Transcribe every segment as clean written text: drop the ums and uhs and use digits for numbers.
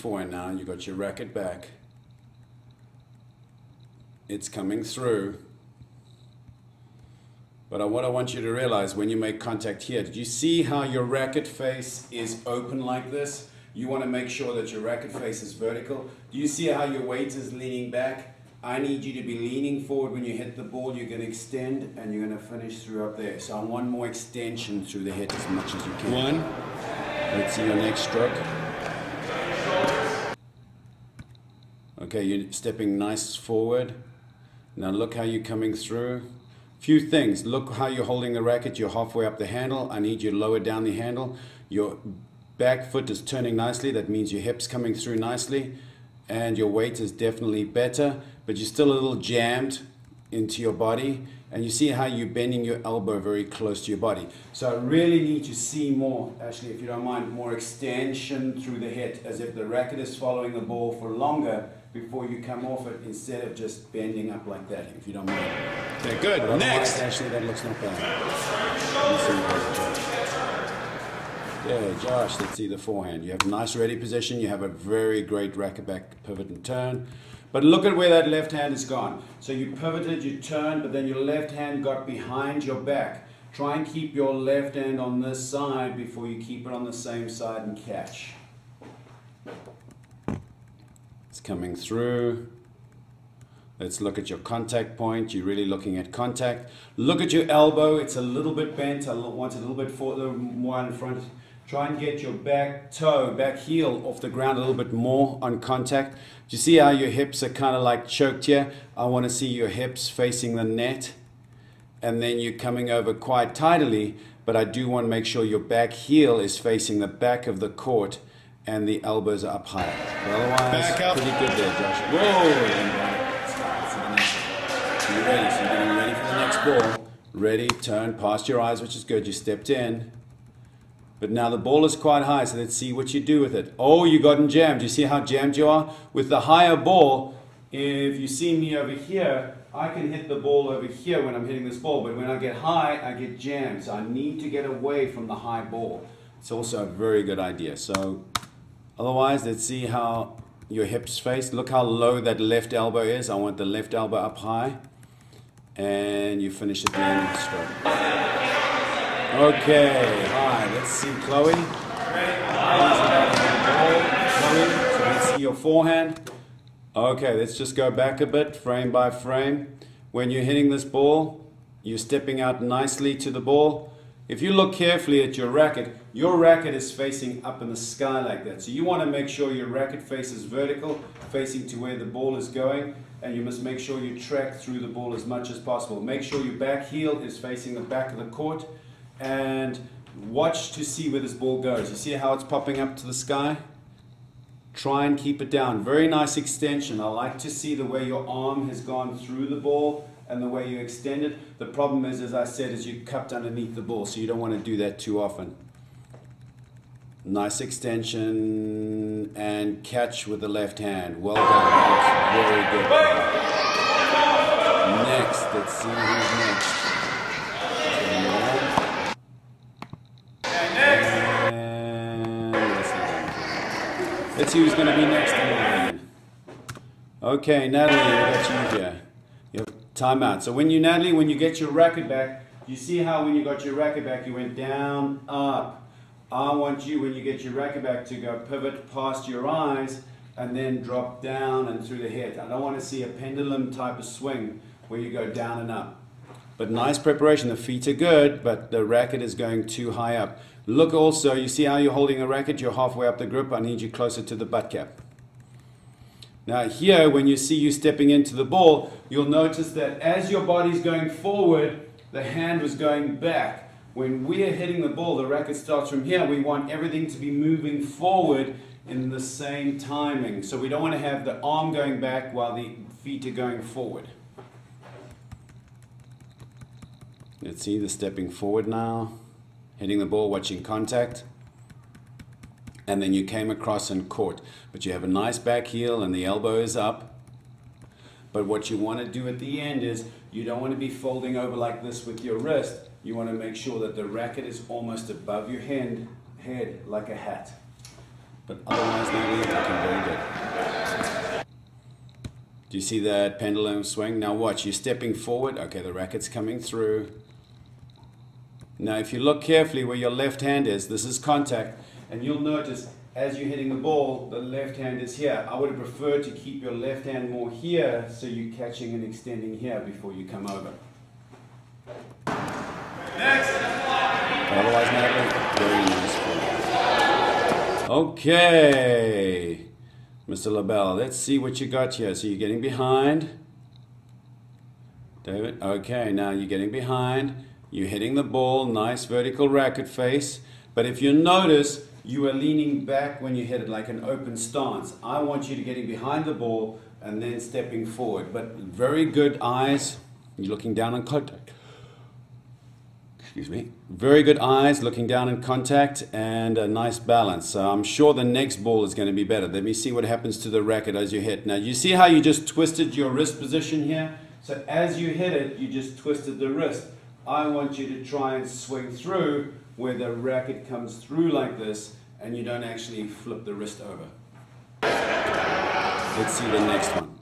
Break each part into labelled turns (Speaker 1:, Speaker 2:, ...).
Speaker 1: forehand now. You got your racket back. It's coming through. But what I want you to realize when you make contact here, did you see how your racket face is open like this? You want to make sure that your racket face is vertical. Do you see how your weight is leaning back? I need you to be leaning forward when you hit the ball. You're going to extend and you're going to finish through up there. So I want more extension through the hit as much as you can. One. Let's see your next stroke. Okay, you're stepping nice forward. Now look how you're coming through. Few things. Look how you're holding the racket. You're halfway up the handle. I need you to lower down the handle. Your back foot is turning nicely. That means your hips coming through nicely. And your weight is definitely better. But you're still a little jammed into your body. And you see how you're bending your elbow very close to your body. So I really need to see more, Ashley, if you don't mind, more extension through the hit, as if the racket is following the ball for longer before you come off it, instead of just bending up like that, if you don't mind. Okay, good. Next. Ashley, that looks not bad. Yeah, Josh, let's see the forehand. You have a nice ready position. You have a very great racket back pivot and turn. But look at where that left hand has gone. So you pivoted, you turned, but then your left hand got behind your back. Try and keep your left hand on this side before you keep it on the same side and catch. It's coming through. Let's look at your contact point. You're really looking at contact. Look at your elbow. It's a little bit bent. I want it a little bit more in front. Try and get your back toe, back heel off the ground a little bit more on contact. Do you see how your hips are kind of like choked here? I want to see your hips facing the net. And then you're coming over quite tidily, but I do want to make sure your back heel is facing the back of the court and the elbows are up higher. But otherwise, pretty good there, Josh. Whoa! So you're ready. So you're getting ready for the next ball. Ready, turn, past your eyes, which is good. You stepped in. But now the ball is quite high, so let's see what you do with it. Oh, you gotten jammed. You see how jammed you are? With the higher ball, if you see me over here, I can hit the ball over here when I'm hitting this ball. But when I get high, I get jammed. So I need to get away from the high ball. It's also a very good idea. So otherwise, let's see how your hips face. Look how low that left elbow is. I want the left elbow up high. And you finish at the end of the stroke. Okay, hi, let's see Chloe. Chloe, so let's see your forehand. Okay, let's just go back a bit, frame by frame. When you're hitting this ball, you're stepping out nicely to the ball. If you look carefully at your racket is facing up in the sky like that. So you want to make sure your racket face is vertical, facing to where the ball is going. And you must make sure you track through the ball as much as possible. Make sure your back heel is facing the back of the court. And watch to see where this ball goes. You see how it's popping up to the sky? Try and keep it down. Very nice extension. I like to see the way your arm has gone through the ball and the way you extend it. The problem is, as I said, is you cupped underneath the ball, so you don't want to do that too often. Nice extension and catch with the left hand. Well done. That's very good. Next, let's see who's next. Let's see who's going to be next in line. Okay, Natalie, we got you here. You have timeout. So when you get your racket back, you see how when you got your racket back, you went down, up. I want you, when you get your racket back, to go pivot past your eyes and then drop down and through the head. I don't want to see a pendulum type of swing where you go down and up. But nice preparation. The feet are good, but the racket is going too high up. Look also, you see how you're holding a racket? You're halfway up the grip. I need you closer to the butt cap. Now here, when you see you stepping into the ball, you'll notice that as your body's going forward, the hand was going back. When we're hitting the ball, the racket starts from here. We want everything to be moving forward in the same timing. So we don't want to have the arm going back while the feet are going forward. Let's see the stepping forward now. Hitting the ball, watching contact. And then you came across and caught. But you have a nice back heel and the elbow is up. But what you want to do at the end is, you don't want to be folding over like this with your wrist. You want to make sure that the racket is almost above your head like a hat. But otherwise, they're looking very good. Do you see that pendulum swing? Now watch, you're stepping forward. Okay, the racket's coming through. Now if you look carefully where your left hand is, this is contact, and you'll notice as you're hitting the ball, the left hand is here. I would have preferred to keep your left hand more here, so you're catching and extending here before you come over. Next! But otherwise, very nice. Okay. Mr. LaBelle, let's see what you got here. So you're getting behind. David, okay, now you're getting behind. You're hitting the ball, nice vertical racket face. But if you notice, you are leaning back when you hit it like an open stance. I want you to getting behind the ball and then stepping forward. But very good eyes. You're looking down on contact. Excuse me. Very good eyes, looking down in contact, and a nice balance. So I'm sure the next ball is going to be better. Let me see what happens to the racket as you hit. Now you see how you just twisted your wrist position here? So as you hit it, you just twisted the wrist. I want you to try and swing through where the racket comes through like this, and you don't actually flip the wrist over. Let's see the next one.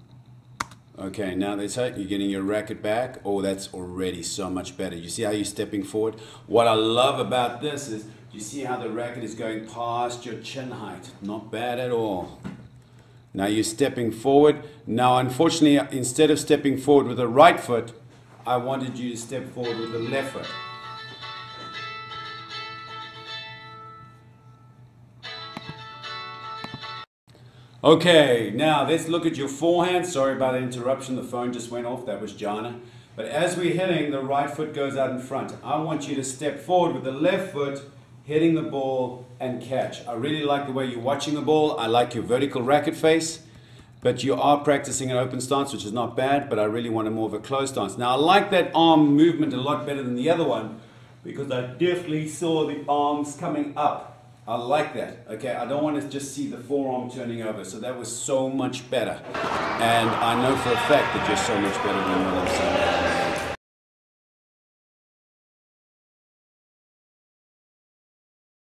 Speaker 1: Okay, now that's it. You're getting your racket back. Oh, that's already so much better. You see how you're stepping forward? What I love about this is, you see how the racket is going past your chin height. Not bad at all. Now you're stepping forward. Now, unfortunately, instead of stepping forward with the right foot, I wanted you to step forward with the left foot. Okay, now let's look at your forehand. Sorry about the interruption, the phone just went off, that was Jana. But as we're hitting, the right foot goes out in front. I want you to step forward with the left foot, hitting the ball and catch. I really like the way you're watching the ball. I like your vertical racket face, but you are practicing an open stance, which is not bad, but I really want a more of a closed stance. Now I like that arm movement a lot better than the other one, because I definitely saw the arms coming up. I like that. Okay, I don't want to just see the forearm turning over. So that was so much better. And I know for a fact that you're so much better than what I'm saying.